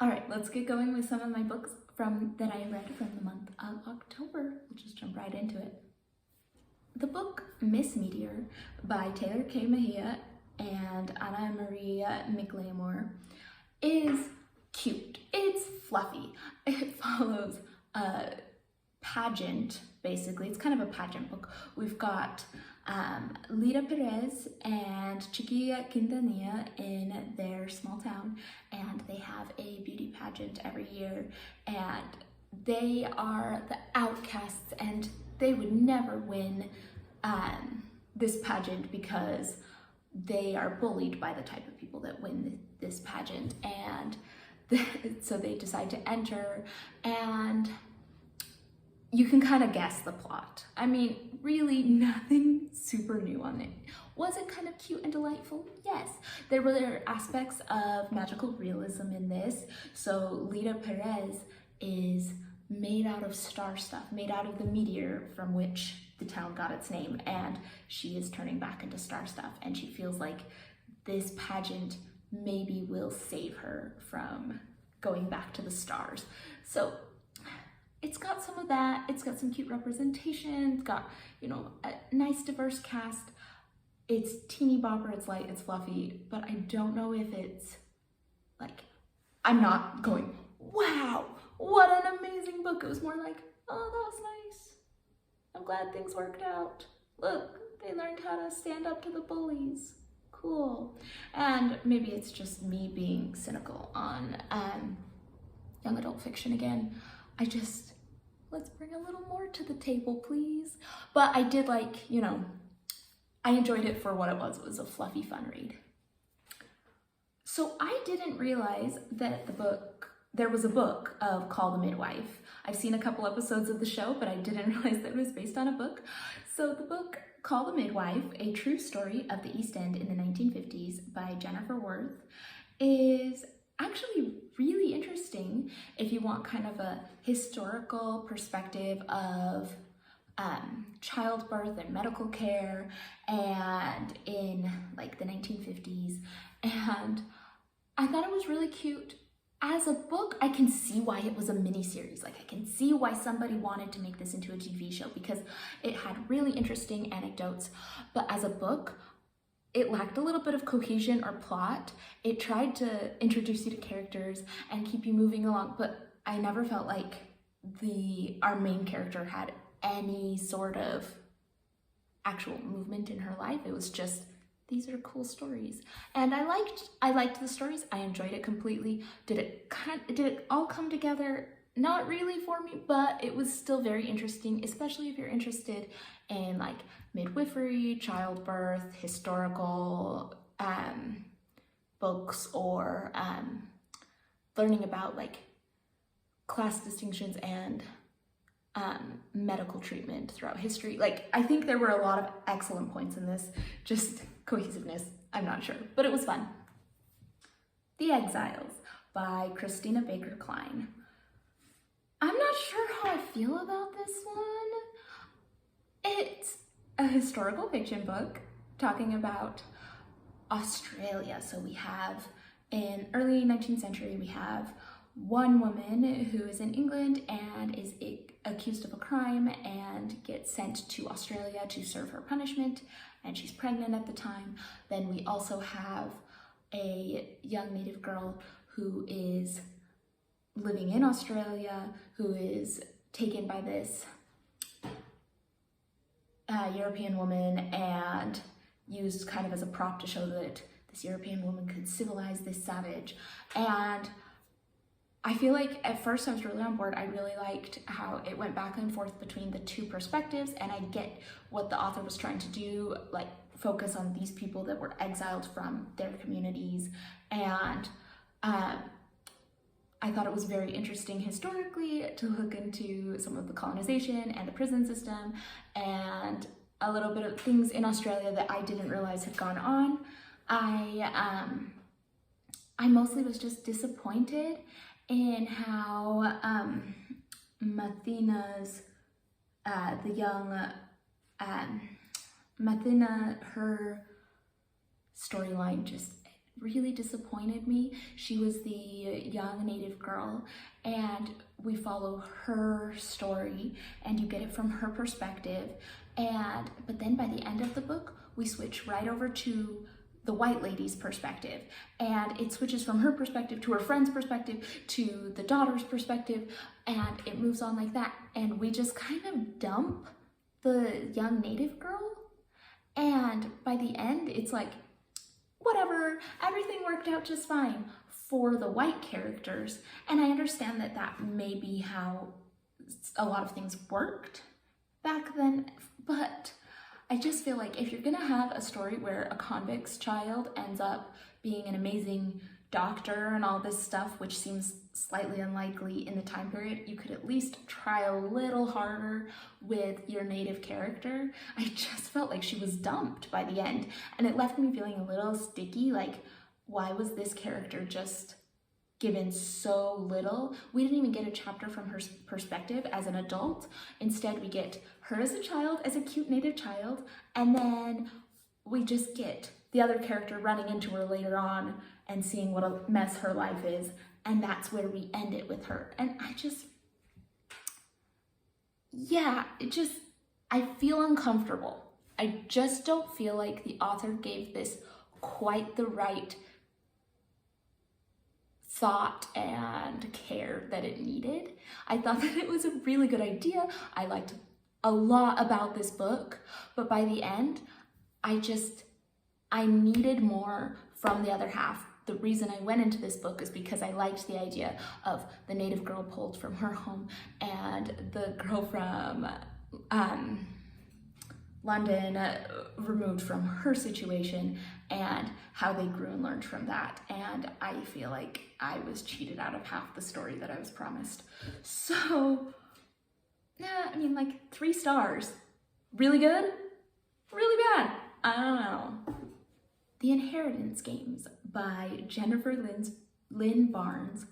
All right, let's get going with some of my books that I read from the month of October. We'll just jump right into it. The book Miss Meteor by Taylor K. Mejia and Anna Maria McLemore is cute. It's fluffy. It follows a pageant, basically. It's kind of a pageant book. We've got Lita Perez and Chiquilla Quintanilla in their small town, and they have a beauty pageant every year, and they are the outcasts, and they would never win this pageant because they are bullied by the type of people that win this pageant, and so they decide to enter, and you can kind of guess the plot. I mean, really nothing super new on it. Was it kind of cute and delightful? Yes. There were aspects of magical realism in this. So Lita Perez is made out of star stuff, made out of the meteor from which the town got its name, and she is turning back into star stuff, and she feels like this pageant maybe will save her from going back to the stars. So it's got some of that. It's got some cute representation. It's got, you know, a nice diverse cast. It's teeny bopper, it's light, it's fluffy, but I don't know if it's like, I'm not going, wow, what an amazing book. It was more like, oh, that was nice. I'm glad things worked out. Look, they learned how to stand up to the bullies. Cool. And maybe it's just me being cynical on young adult fiction again. Let's bring a little more to the table, please. But I did like, you know, I enjoyed it for what it was. It was a fluffy, fun read. So I didn't realize that there was a book of Call the Midwife. I've seen a couple episodes of the show, but I didn't realize that it was based on a book. So the book Call the Midwife, A True Story of the East End in the 1950s by Jennifer Worth is actually really interesting if you want kind of a historical perspective of childbirth and medical care and in like the 1950s. And I thought it was really cute. As a book, I can see why it was a miniseries. Like, I can see why somebody wanted to make this into a TV show because it had really interesting anecdotes. But as a book, it lacked a little bit of cohesion or plot. It tried to introduce you to characters and keep you moving along, but I never felt like our main character had any sort of actual movement in her life. It was just, these are cool stories. And I liked the stories. I enjoyed it completely. Did it all come together? Not really for me, but it was still very interesting, especially if you're interested in like midwifery, childbirth, historical books, or learning about like class distinctions and medical treatment throughout history. Like, I think there were a lot of excellent points in this, just cohesiveness, I'm not sure, but it was fun. The Exiles by Christina Baker Klein. I'm not sure how I feel about this one. It's a historical fiction book talking about Australia. So we have, in early 19th century, we have one woman who is in England and is accused of a crime and gets sent to Australia to serve her punishment, and she's pregnant at the time. Then we also have a young native girl who is living in Australia, who is taken by this European woman and used kind of as a prop to show that this European woman could civilize this savage. And I feel like at first I was really on board. I really liked how it went back and forth between the two perspectives, and I get what the author was trying to do, like focus on these people that were exiled from their communities. And I thought it was very interesting historically to look into some of the colonization and the prison system and a little bit of things in Australia that I didn't realize had gone on. I mostly was just disappointed in how Mathina's, Mathina, her storyline just really disappointed me. She was the young native girl, and we follow her story, and you get it from her perspective. But then by the end of the book, we switch right over to the white lady's perspective, and it switches from her perspective to her friend's perspective to the daughter's perspective, and it moves on like that. And we just kind of dump the young native girl, and by the end, it's like, whatever, everything worked out just fine for the white characters. And I understand that that may be how a lot of things worked back then, but I just feel like if you're gonna have a story where a convict's child ends up being an amazing doctor and all this stuff, which seems slightly unlikely in the time period, you could at least try a little harder with your native character. I just felt like she was dumped by the end, and it left me feeling a little sticky, like, why was this character just given so little? We didn't even get a chapter from her perspective as an adult. Instead, we get her as a child, as a cute native child, and then we just get the other character running into her later on and seeing what a mess her life is, and that's where we end it with her. And I feel uncomfortable. I just don't feel like the author gave this quite the right thought and care that it needed. I thought that it was a really good idea. I liked a lot about this book, but by the end, I needed more from the other half. The reason I went into this book is because I liked the idea of the native girl pulled from her home and the girl from London removed from her situation, and how they grew and learned from that. And I feel like I was cheated out of half the story that I was promised. So, yeah, I mean, like 3 stars. Really good? Really bad? I don't know. The Inheritance Games by Jennifer Lynn Barnes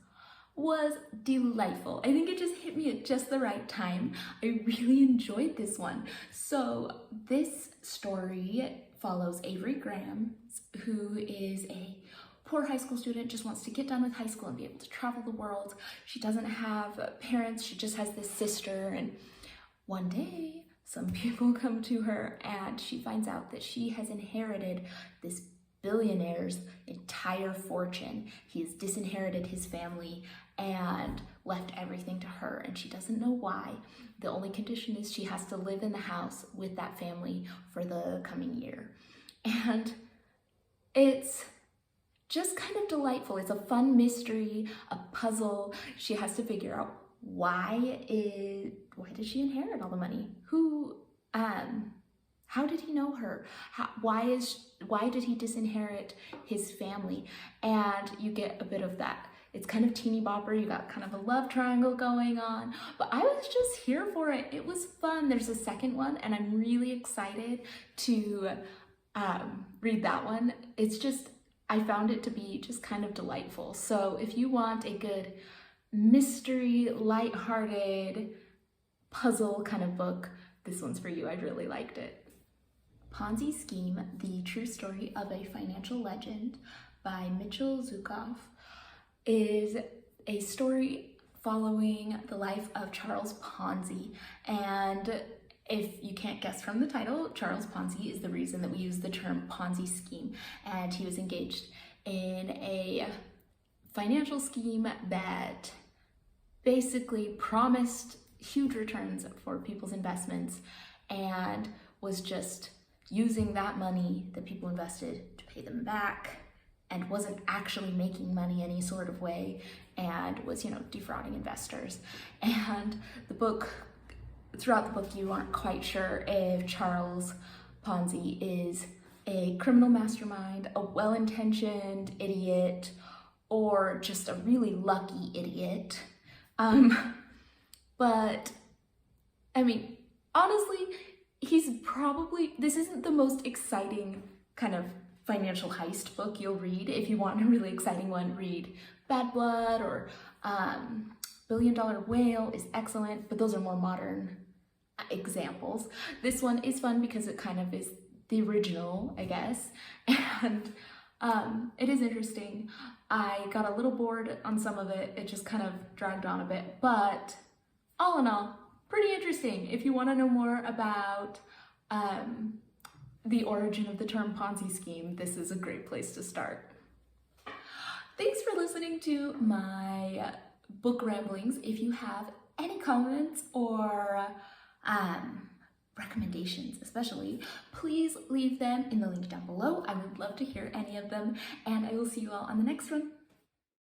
was delightful. I think it just hit me at just the right time. I really enjoyed this one. So this story follows Avery Graham, who is a poor high school student, just wants to get done with high school and be able to travel the world. She doesn't have parents, she just has this sister, and one day some people come to her and she finds out that she has inherited this billionaire's entire fortune. He has disinherited his family and left everything to her, and she doesn't know why. The only condition is she has to live in the house with that family for the coming year. And it's just kind of delightful. It's a fun mystery, a puzzle. She has to figure out why did she inherit all the money? How did he know her? Why did he disinherit his family? And you get a bit of that. It's kind of teeny bopper. You got kind of a love triangle going on, but I was just here for it. It was fun. There's a second one, and I'm really excited to read that one. I found it to be just kind of delightful. So if you want a good mystery, lighthearted puzzle kind of book, this one's for you. I really liked it. Ponzi Scheme, The True Story of a Financial Legend by Mitchell Zukoff is a story following the life of Charles Ponzi. And if you can't guess from the title, Charles Ponzi is the reason that we use the term Ponzi scheme. And he was engaged in a financial scheme that basically promised huge returns for people's investments and was just using that money that people invested to pay them back, and wasn't actually making money any sort of way, and was, defrauding investors. And throughout the book, you aren't quite sure if Charles Ponzi is a criminal mastermind, a well-intentioned idiot, or just a really lucky idiot. But, I mean, honestly, this isn't the most exciting kind of financial heist book you'll read. If you want a really exciting one, read Bad Blood, or $1 Billion Whale is excellent, but those are more modern examples. This one is fun because it kind of is the original, I guess. And It is interesting. I got a little bored on some of it. It just kind of dragged on a bit, but all in all, pretty interesting. If you want to know more about the origin of the term Ponzi scheme, this is a great place to start. Thanks for listening to my book ramblings. If you have any comments or recommendations especially, please leave them in the link down below. I would love to hear any of them, and I will see you all on the next one.